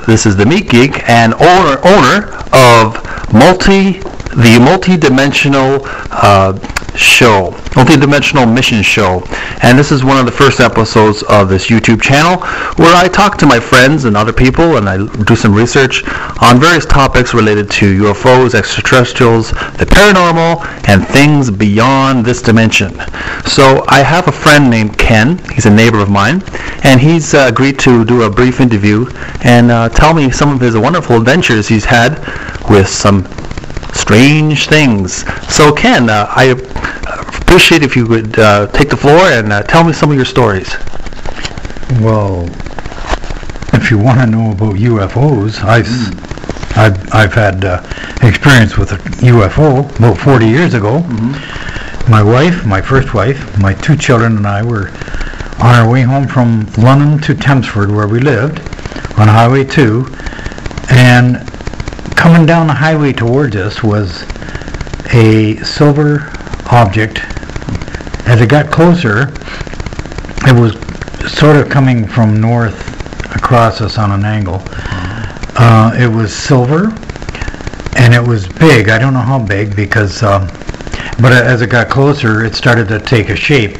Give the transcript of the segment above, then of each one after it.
This is the Meat Geek and owner of the Multidimensional show, Multidimensional Mission Show. And this is one of the first episodes of this YouTube channel where I talk to my friends and other people, and I do some research on various topics related to UFOs, extraterrestrials, the paranormal, and things beyond this dimension. So I have a friend named Ken. He's a neighbor of mine, and he's agreed to do a brief interview and tell me some of his wonderful adventures he's had with some strange things. So Ken, I appreciate if you would take the floor and tell me some of your stories. Well, if you want to know about UFOs, I've had experience with a UFO about 40 years ago. My first wife, my two children and I were on our way home from London to Chelmsford, where we lived, on Highway 2, and coming down the highway towards us was a silver object. As it got closer, it was sort of coming from north across us on an angle. It was silver, and it was big. I don't know how big, because but as it got closer, it started to take a shape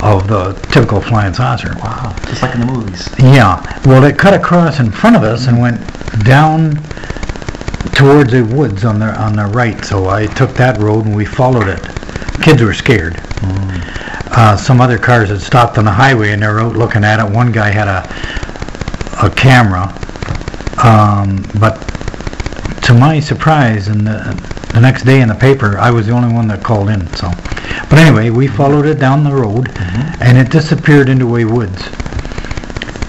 of the typical flying saucer. Wow, just like in the movies. Yeah. Well, it cut across in front of us and went down towards the woods on the right. So I took that road and we followed it. Kids were scared. Some other cars had stopped on the highway and they were out looking at it. One guy had a camera, but to my surprise, and the next day in the paper, I was the only one that called in. So, but anyway, we followed it down the road, and it disappeared into a woods.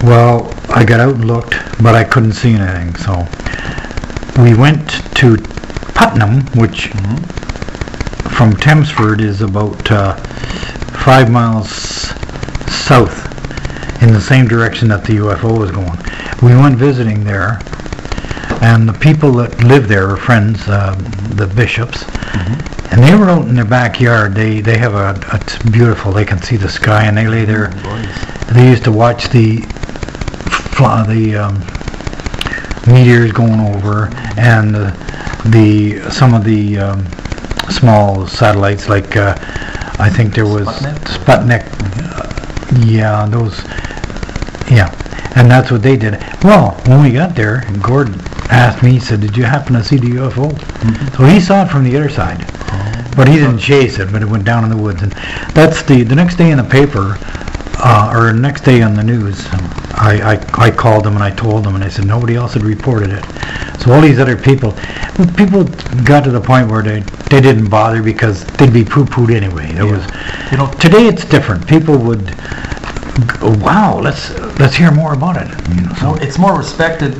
Well, I got out and looked, but I couldn't see anything. So we went to Putnam, which from Chelmsford is about 5 miles south in the same direction that the UFO was going. We went visiting there, and the people that live there are friends, the bishops, and they were out in their backyard. They have it's beautiful. They can see the sky, and they lay there. They used to watch the meteors going over, and some of the small satellites, like I think there was Sputnik. And that's what they did. Well, when we got there, Gordon asked me, he said, "Did you happen to see the UFO?" So he saw it from the other side, but he didn't chase it, but it went down in the woods. And that's the next day in the paper, or the next day on the news, I called them and I told them, and they said nobody else had reported it. So all these other people got to the point where they didn't bother, because they'd be poo-pooed anyway. There was, today it's different. People would go, wow, let's hear more about it. So it's more respected.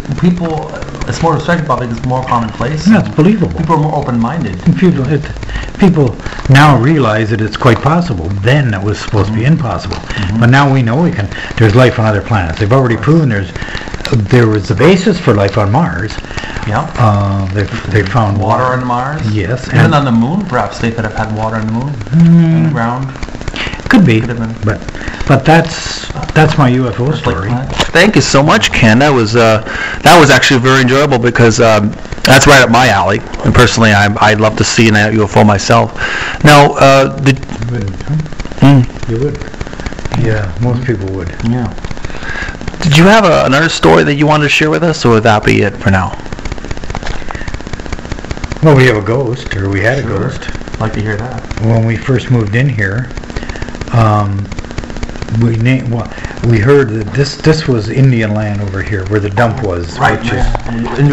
It's more respected because it's more commonplace. Yeah, it's believable. People are more open-minded. People now realize that it's quite possible. Then it was supposed to be impossible. But now we know there's life on other planets. They've already proven there was the basis for life on Mars. Yeah. They found water on Mars. Yes. Even on the moon, perhaps they could have had water on the moon. On the ground. Could be. But that's my UFO story. Thank you so much, Ken. That was actually very enjoyable, because that's right up my alley. And personally, I'd love to see an UFO myself. Now, You would. Yeah, most people would. Yeah. Did you have another story that you wanted to share with us, or would that be it for now? Well, we have a ghost, or we had a ghost. I'd like to hear that. When we first moved in here, we heard that this was Indian land over here, where the dump was. Right. Which is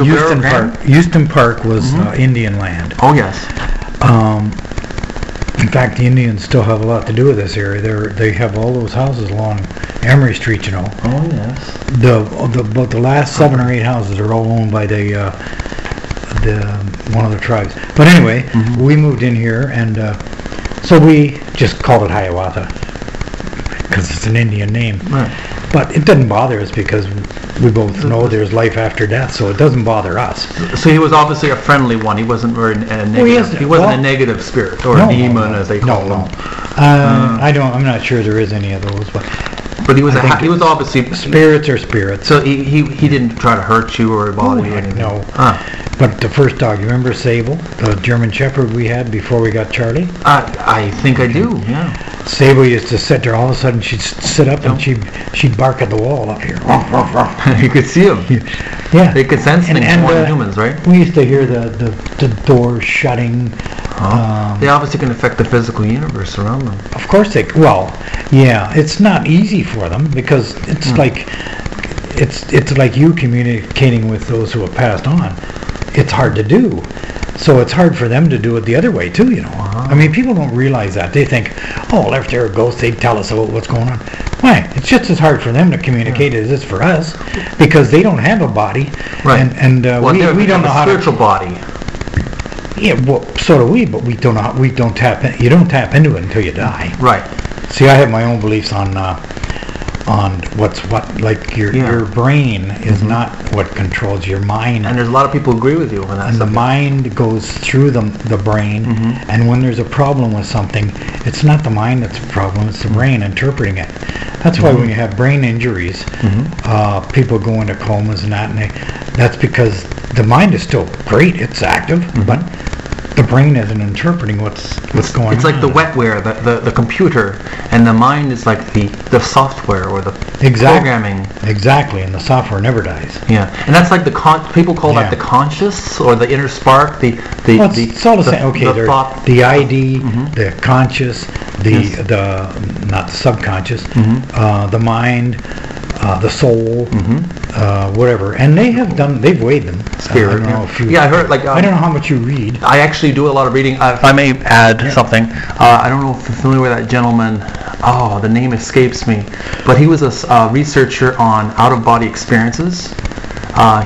Houston Park. Houston Park was Indian land. Oh yes. In fact, the Indians still have a lot to do with this area. They have all those houses along Emery Street, Oh yes. About the last 7 or 8 houses are all owned by one of the tribes. But anyway, we moved in here, and so we just called it Hiawatha, because it's an Indian name. Right. But it doesn't bother us, because we both know there's life after death, so it doesn't bother us. So he was obviously a friendly one. He wasn't very negative. He wasn't a negative spirit or a demon, as they call them. I'm not sure there is any of those, but But he was I think he was obviously spirits are spirits. So he didn't try to hurt you or bother you or anything? No. But the first dog, you remember Sable, the German Shepherd we had before we got Charlie? I think I do, yeah. Sable used to sit there, all of a sudden she'd sit up and she'd bark at the wall up here. You could see them. Yeah. They could sense things more than humans, right? We used to hear the door shutting. They obviously can affect the physical universe around them. Of course it's not easy for them because it's like it's like you communicating with those who have passed on. It's hard to do. So it's hard for them to do it the other way too, I mean, people don't realize that. They think, oh, if they're a ghost, they'd tell us what's going on. Why? It's just as hard for them to communicate as it is for us, because they don't have a body, right? And we don't know how to. Spiritual body. Yeah, well, so do we, but we don't know. We don't tap in. You don't tap into it until you die. Right. See, I have my own beliefs on what's what. Like your brain is not what controls your mind. And there's a lot of people who agree with you on that. And the mind goes through the brain, and when there's a problem with something, it's not the mind that's the problem; it's the brain interpreting it. That's why when you have brain injuries, people go into comas and that, and that's because the mind is still great; it's active, but the brain isn't interpreting what's going on. It's like the wetware, the computer, and the mind is like the software or the programming. Exactly, and the software never dies. Yeah, and that's like people call that the conscious or the inner spark. It's all the same. Okay, the thought, the ID, the conscious, the not the subconscious, the mind, the soul, whatever, and they've weighed them. Spirit. I don't know if you, I heard I don't know how much you read. I actually do a lot of reading. If I may add something, I don't know if you're familiar with that gentleman. Oh, the name escapes me, but he was a researcher on out-of-body experiences.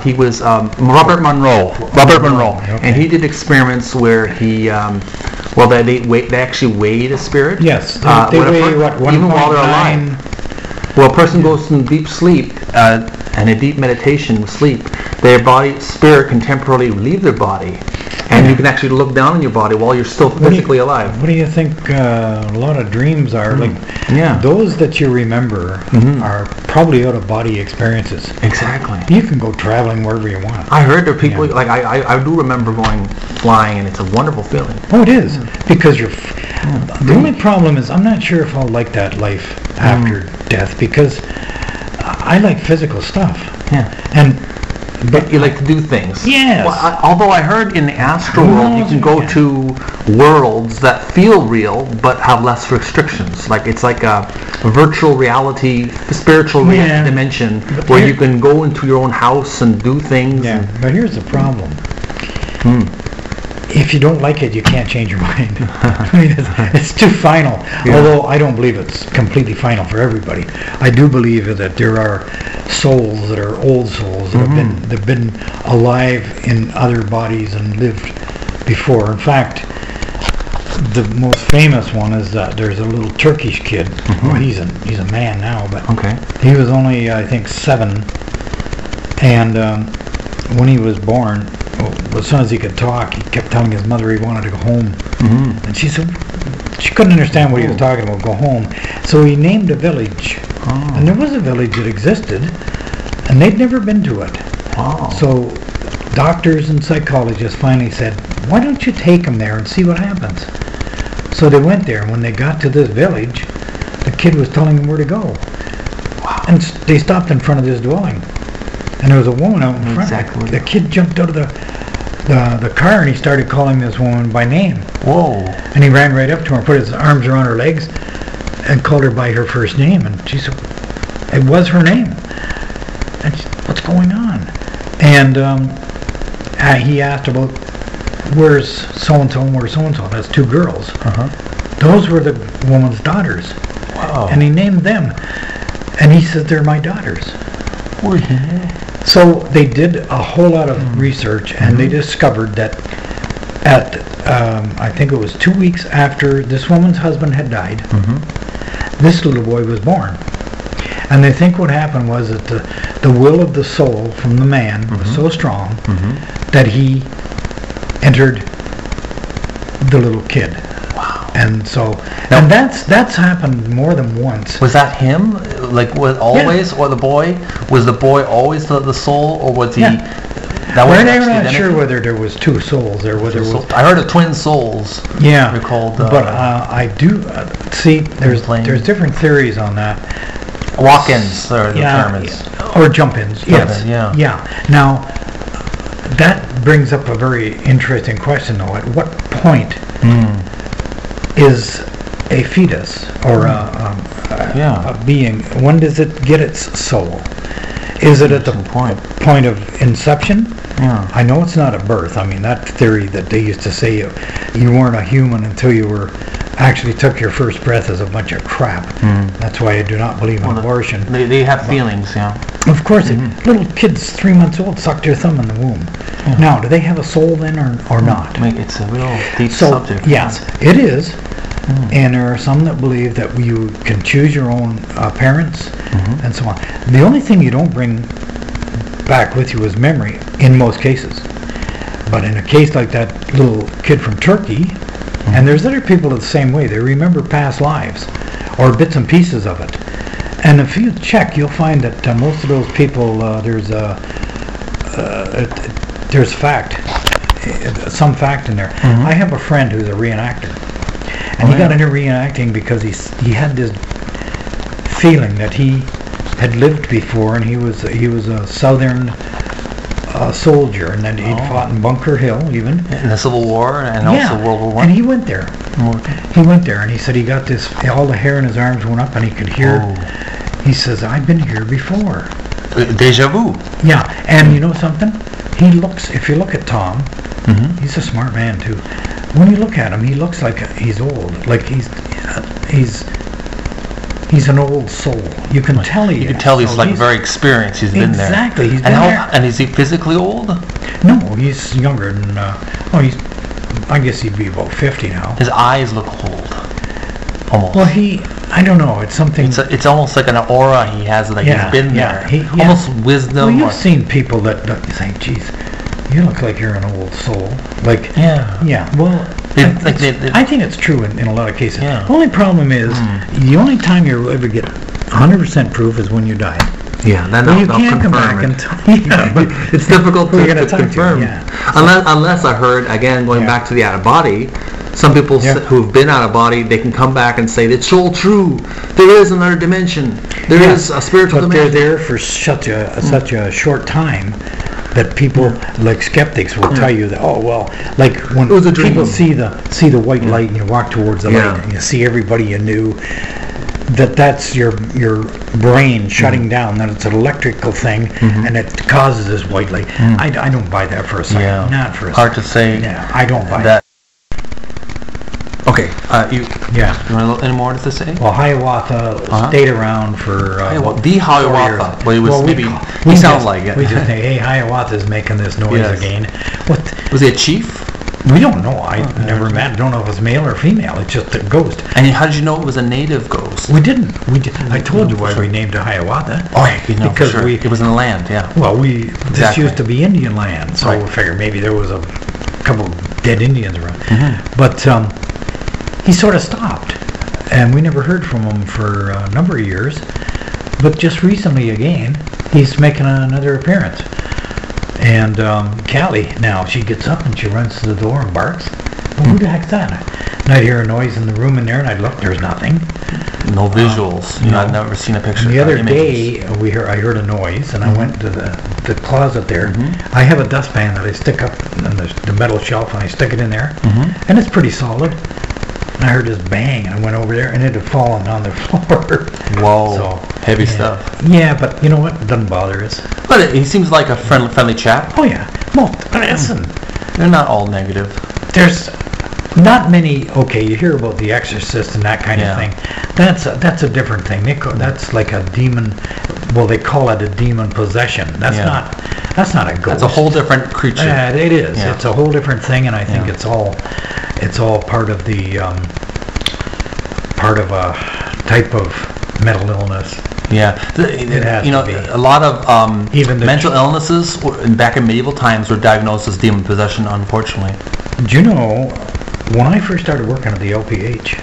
He was Robert Monroe. Okay. And he did experiments where he. They actually weighed a spirit. Yes, they weigh even while they're alive. Well, a person goes in deep sleep and a deep meditation sleep, their spirit can temporarily leave their body, and you can actually look down on your body while you're still physically alive. What do you think a lot of dreams are? Those that you remember are probably out-of-body experiences. Exactly. You can go traveling wherever you want. I heard there are people, like I do remember going flying, and it's a wonderful feeling. Oh, it is, because you're... The only problem is I'm not sure if I'll like that life after death, because I like physical stuff. Yeah. But you like to do things. Yes. Well, although I heard in the astral world you can go to worlds that feel real but have less restrictions. Like it's like a virtual reality, spiritual dimension where you can go into your own house and do things. Yeah. But here's the problem. If you don't like it, you can't change your mind. I mean, it's too final. Yeah. Although I don't believe it's completely final for everybody. I do believe that there are souls that are old souls that have been alive in other bodies and lived before. In fact, the most famous one is that there's a little Turkish kid. Well, he's a man now, but he was only, I think, 7. And when he was born, as soon as he could talk, he kept telling his mother he wanted to go home. And she said she couldn't understand what he was talking about, go home. So he named a village. And there was a village that existed, and they'd never been to it. So doctors and psychologists finally said, why don't you take him there and see what happens? So they went there, and when they got to this village, the kid was telling them where to go. And they stopped in front of this dwelling. And there was a woman out in front. Exactly. The kid jumped out of the car, and he started calling this woman by name. Whoa. And he ran right up to her, put his arms around her legs, and called her by her first name. And she said, it was her name. And she said, what's going on? And he asked about, where's so-and-so and where's so-and-so? That's 2 girls. Those were the woman's daughters. Wow. And he named them. And he said, they're my daughters. So they did a whole lot of research, and they discovered that at I think it was 2 weeks after this woman's husband had died, this little boy was born. And they think what happened was that the will of the soul from the man was so strong that he entered the little kid. And so, Now- and that's happened more than once. Was that him? Like, was always, or the boy? Was the boy always the soul, or was he? Yeah. That was I'm actually not identity? sure whether there was two souls or whether it was. I heard of twin souls. Yeah, Recalled. but I do see there's different theories on that. Walk-ins, or the term is. Or jump-ins. Yes. Jump-in, yeah. Yeah. Now, that brings up a very interesting question, though. At what point is a fetus or a being? When does it get its soul? Is it at the point of inception? Yeah. I know it's not at birth. I mean, that theory that they used to say you weren't a human until you were actually took your first breath is a bunch of crap. That's why I do not believe in abortion. They have feelings, yeah. Of course, little kids 3 months old sucked your thumb in the womb. Now, do they have a soul then or not? I mean, it's a real deep subject. Yes, it is. And there are some that believe that you can choose your own parents and so on. The only thing you don't bring back with you is memory in most cases. But in a case like that little kid from Turkey, and there's other people the same way, they remember past lives or bits and pieces of it. And if you check, you'll find that most of those people, there's some fact in there. I have a friend who's a reenactor. And he got into reenacting because he had this feeling that he had lived before, and he was a southern soldier, and then he'd fought in Bunker Hill even in the Civil War and also World War I. And he went there. He went there, and he said he got this. All the hair in his arms went up, and he could hear. He says, "I've been here before." Deja vu. Yeah, and you know something? He looks. If you look at Tom, he's a smart man too. When you look at him, he looks like he's old. Like he's an old soul. You can tell he. You can tell he's like very experienced. He's been there. Exactly. He's been there. And is he physically old? No, he's younger than. I guess he'd be about 50 now. His eyes look old. Almost. Well, I don't know. It's something. It's almost like an aura he has. Like he's been there. Almost wisdom. Well, you've seen people that say, "Geez, you look like you're an old soul." Like. Yeah. Well. I think it's true in a lot of cases. Yeah. The only problem is the only time you ever get 100% proof is when you die. Yeah, then you can't come back and but it's difficult to confirm. Unless I heard, again, going back to the out of body, some people who've been out of body, they can come back and say it's all true. There is another dimension. There is a spiritual dimension. But they're there for such a short time that people like skeptics will tell you that like when people see the white light and you walk towards the light and you see everybody you knew, that's your brain shutting down, that it's an electrical thing and it causes this white light. I don't buy that for a second. Not for a second. Hard to say. Yeah, I don't buy that. Okay, you want any more to say? Well, Hiawatha stayed around for the Hiawatha. Well, it was he sounds like it. We just say, hey, Hiawatha's making this noise again. What? Was he a chief? We don't know. I never met. Don't know if it's male or female. It's just a ghost. And how did you know it was a native ghost? We didn't. I told you why we named it Hiawatha. Because it was in the land. Yeah. Well, this used to be Indian land, so we figured maybe there was a couple of dead Indians around. But he sort of stopped, and we never heard from him for a number of years. But just recently again, he's making another appearance. And Callie, now, she gets up and she runs to the door and barks. Well, who the heck's that? And I'd hear a noise in the room in there, and I'd look, there's nothing. No visuals. I've never seen a picture. And the other day, I heard a noise, and I went to the closet there. I have a dustpan that I stick up on the metal shelf, and I stick it in there, and it's pretty solid. And I heard this bang, and I went over there, and it had fallen on the floor. Whoa, so, heavy stuff. Yeah, but you know what? It doesn't bother us. But he seems like a friendly chap. Oh, yeah. Well, listen. They're not all negative. There's not many, you hear about The Exorcist and that kind of thing. That's a different thing. That's like a demon, they call it a demon possession. That's not a ghost. That's a whole different creature. Yeah, it is. Yeah. It's a whole different thing, and I think it's all part of the part of a type of mental illness. Yeah, a lot of even mental illnesses back in medieval times were diagnosed as demon possession, unfortunately. Do you know when I first started working at the LPH,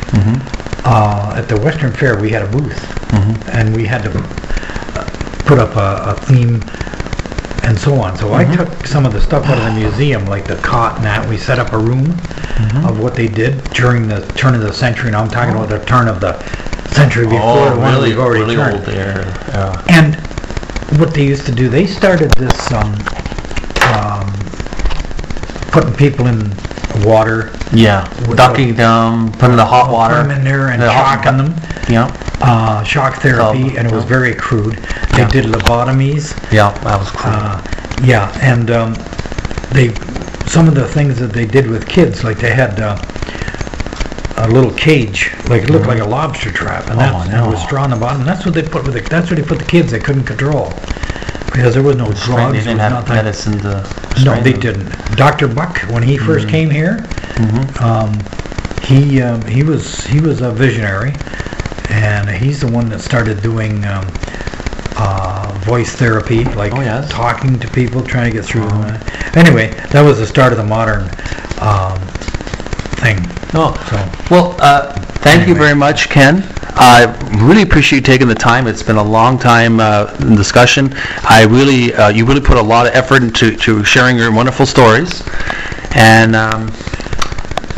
at the Western Fair, we had a booth, and we had to put up a theme and so on. So I took some of the stuff out of the museum, like the cot and that. We set up a room of what they did during the turn of the century, and I'm talking about the turn of the century before the one we've already turned. Old there. Yeah. And what they used to do, they started this putting people in water. Yeah, ducking them, putting the hot water. Put them in there and shocking them. Yeah. Shock therapy, and it was very crude. They did lobotomies. Yeah, that was crude. Yeah, and some of the things that they did with kids, like they had a little cage, like it looked like a lobster trap, and that was straw on the bottom. And that's what they put with that's where they put the kids. They couldn't control because there was no drugs. They didn't have medicine to. No, they didn't. Dr. Buck, when he first came here, he was a visionary, and he's the one that started doing voice therapy, like talking to people, trying to get through them. Anyway, that was the start of the modern thing. Thank you very much, Ken. I really appreciate you taking the time. It's been a long time discussion. You really put a lot of effort into sharing your wonderful stories. And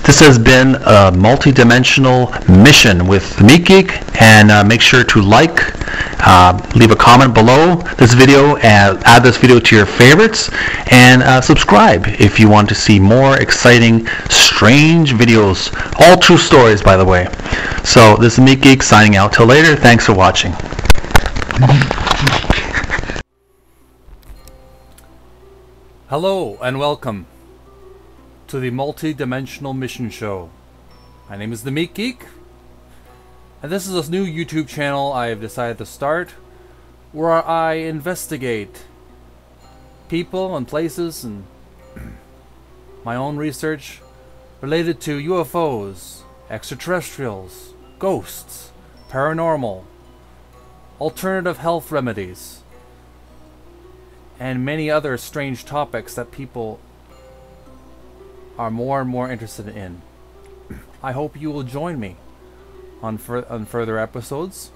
this has been a multi-dimensional mission with the Meat Geek. And make sure to like, leave a comment below this video, and add this video to your favorites, and subscribe if you want to see more exciting, strange videos. All true stories, by the way. So this is Meat Geek signing out. Till later. Thanks for watching. Hello and welcome to the Multi-Dimensional Mission Show. My name is the Meat Geek, and this is a new YouTube channel I have decided to start where I investigate people and places and my own research related to UFOs, extraterrestrials, ghosts, paranormal, alternative health remedies, and many other strange topics that people are more and more interested in. I hope you will join me on further episodes.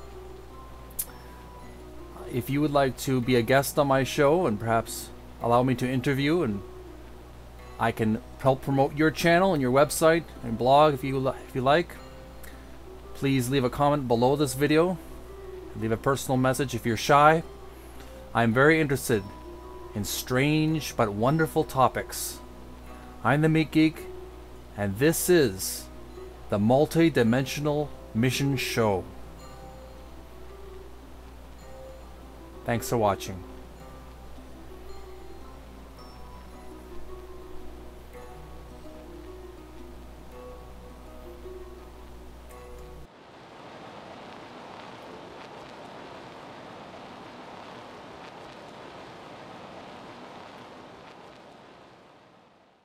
If you would like to be a guest on my show and perhaps allow me to interview, and I can help promote your channel and your website and blog if you like, please leave a comment below this video. Leave a personal message if you're shy. I'm very interested in strange but wonderful topics. I'm the Meat Geek, and this is the Multi-Dimensional Mission Show. Thanks for watching.